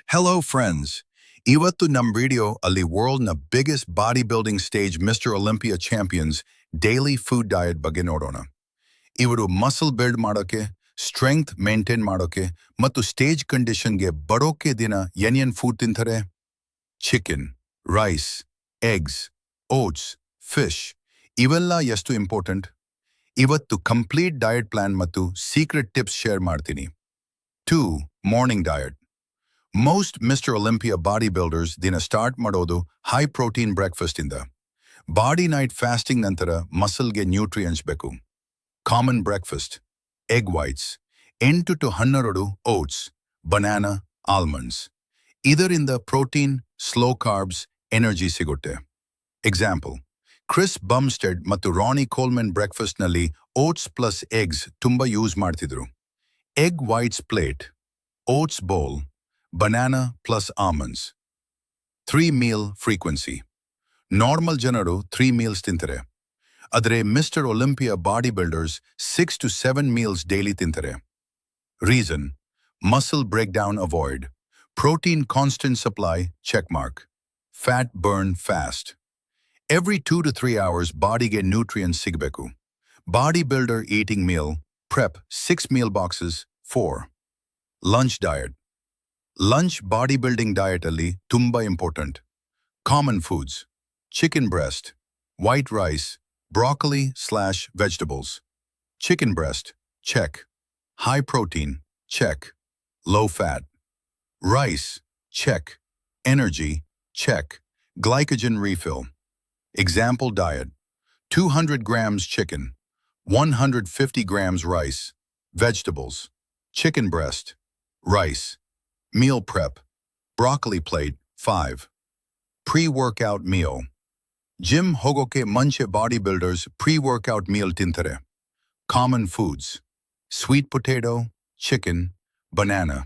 Hello friends! ಇವತ್ತು ನಮ್ಮ video ಅಲ್ಲಿ ವರ್ಲ್ಡ್ನ biggest body building stage mister Olympia champions daily food diet ಬಗ್ಗೆ ನೋಡೋಣ. ಇವರು ಮಸಲ್ ಬಿಲ್ಡ್ ಮಾಡೋಕೆ, ಸ್ಟ್ರೆಂಗ್ತ್ ಮೇಂಟೈನ್ ಮಾಡೋಕೆ ಮತ್ತು ಸ್ಟೇಜ್ ಕಂಡೀಷನ್ಗೆ ಬರೋಕೆ ದಿನ ಏನೇನ್ ಫುಡ್ ತಿಂತಾರೆ? Chicken, rice, eggs, oats, fish ಇವೆಲ್ಲ ಎಷ್ಟು ಇಂಪಾರ್ಟೆಂಟ್? ಇವತ್ತು ಕಂಪ್ಲೀಟ್ ಡಯಟ್ ಪ್ಲಾನ್ ಮತ್ತು ಸೀಕ್ರೆಟ್ ಟಿಪ್ಸ್ ಶೇರ್ ಮಾಡ್ತೀನಿ. 2. Morning diet. Most Mr Olympia bodybuilders ದಿನ ಸ್ಟಾರ್ಟ್ ಮಾಡೋದು ಹೈ ಪ್ರೋಟೀನ್ ಬ್ರೇಕ್ಫಾಸ್ಟ್ ಇಂದ. ಬಾಡಿ ನೈಟ್ ಫಾಸ್ಟಿಂಗ್ ನಂತರ ಮಸಲ್ಗೆ ನ್ಯೂಟ್ರಿಯೆಂಟ್ಸ್ ಬೇಕು. Common breakfast: egg whites, 8 to 12 oats, banana, almonds. ಇದರಿಂದ ಪ್ರೋಟೀನ್, ಸ್ಲೋ ಕಾರ್ಬ್ಸ್, ಎನರ್ಜಿ ಸಿಗುತ್ತೆ. ಎಕ್ಸಾಂಪಲ್: ಕ್ರಿಸ್ ಬಮ್ಸ್ಟೆಡ್ ಮತ್ತು ರಾನಿ ಕೋಲ್ಮನ್ ಬ್ರೇಕ್ಫಾಸ್ಟ್ನಲ್ಲಿ ಓಟ್ಸ್ ಪ್ಲಸ್ ಎಗ್ಸ್ ತುಂಬ ಯೂಸ್ ಮಾಡ್ತಿದ್ರು. Egg whites plate, oats bowl, banana plus almonds. 3 meal frequency. Normal ಜನರು 3 meals ತಿಂತಾರೆ. ಆದರೆ mister Olympia ಬಾಡಿಬಿಲ್ಡರ್ಸ್ 6 to 7 meals daily ತಿಂತಾರೆ. Reason: muscle breakdown avoid. Protein constant supply check mark. Fat burn fast. Every 2 to 3 hours ಬಾಡಿಗೆ nutrients ಸಿಗಬೇಕು. Bodybuilder eating meal prep 6 meal boxes 4. Lunch diet. Lunch body building diet ಅಲ್ಲಿ ತುಂಬಾ important. Common foods: chicken breast, white rice, broccoli / vegetables. Chicken breast check. High protein check. Low fat. Rice check. Energy check. Glycogen refill. Example diet: 200 grams chicken, 150 grams rice, vegetables, chicken breast, rice. Meal prep: broccoli plate 5. Pre-workout meal. Gym hogoke munche bodybuilders pre-workout meal tintare. Common foods: sweet potato, chicken, banana.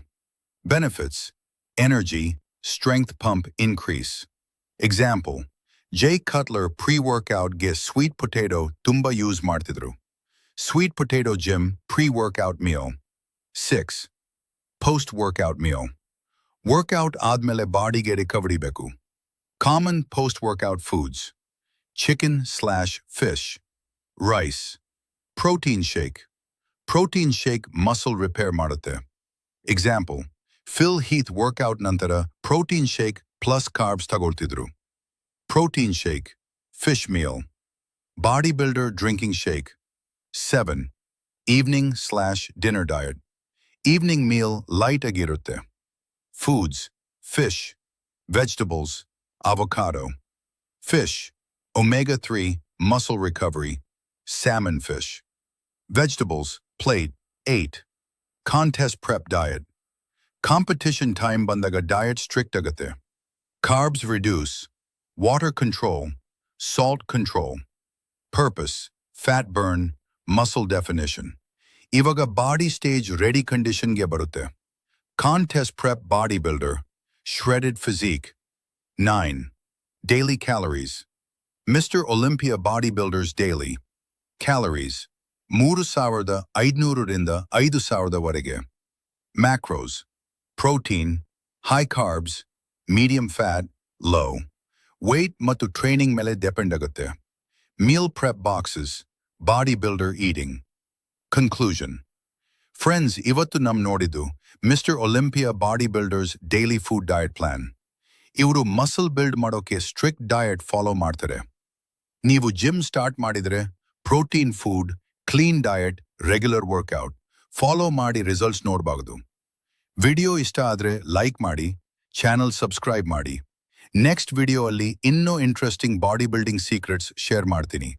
Benefits: energy, strength pump increase. Example: Jay Cutler pre-workout ge sweet potato tumba use martidru. Sweet potato gym pre-workout meal. 6. Post-workout meal. Workout ಆದ್ಮೇಲೆ ಬಾಡಿಗೆ recovery ಬೇಕು. Common post-workout foods: chicken / fish, rice, protein shake. Protein shake muscle repair ಮಾಡುತ್ತೆ. Example: Phil Heath workout ನಂತರ protein shake plus carbs ತಗೊಳ್ತಿದ್ರು. Protein shake, fish meal. Bodybuilder drinking shake. 7. Evening / dinner diet. Evening meal light ಆಗಿರುತ್ತೆ. Foods: fish, vegetables, avocado. Fish: omega-3, muscle recovery, salmon fish. Vegetables: plate 8. Contest prep diet. Competition time bandaga diet strict agate. Carbs reduce, water control, salt control. Purpose: fat burn, muscle definition. Ivaga body stage ready condition ge barutte. Contest prep bodybuilder, shredded physique. 9. Daily calories. Mr Olympia bodybuilders daily. Calories: 3,500 ರಿಂದ 5,000 ವರೆಗೆ. Macros: protein, high carbs, medium fat, low. Weight ಮತ್ತು training ಮೇಲೆ depend ಆಗುತ್ತೆ. Meal prep boxes, bodybuilder eating. Conclusion: friends, ಇವತ್ತು ನಮ್ ನೋಡಿದ್ದು mister Olympia bodybuilders daily food diet plan. ಇವರು muscle build ಮಾಡೋಕೆ ಸ್ಟ್ರಿಕ್ಟ್ ಡಯಟ್ ಫಾಲೋ ಮಾಡ್ತಾರೆ. ನೀವು ಜಿಮ್ ಸ್ಟಾರ್ಟ್ ಮಾಡಿದ್ರೆ protein food, clean diet, regular workout follow ಮಾಡಿ ರಿಸಲ್ಟ್ಸ್ ನೋಡಬಹುದು. ವಿಡಿಯೋ ಇಷ್ಟ ಆದ್ರೆ ಲೈಕ್ ಮಾಡಿ, ಚಾನಲ್ ಸಬ್ಸ್ಕ್ರೈಬ್ ಮಾಡಿ. ನೆಕ್ಸ್ಟ್ ವಿಡಿಯೋ ಅಲ್ಲಿ ಇನ್ನೂ interesting body building secrets share ಮಾಡ್ತೀನಿ.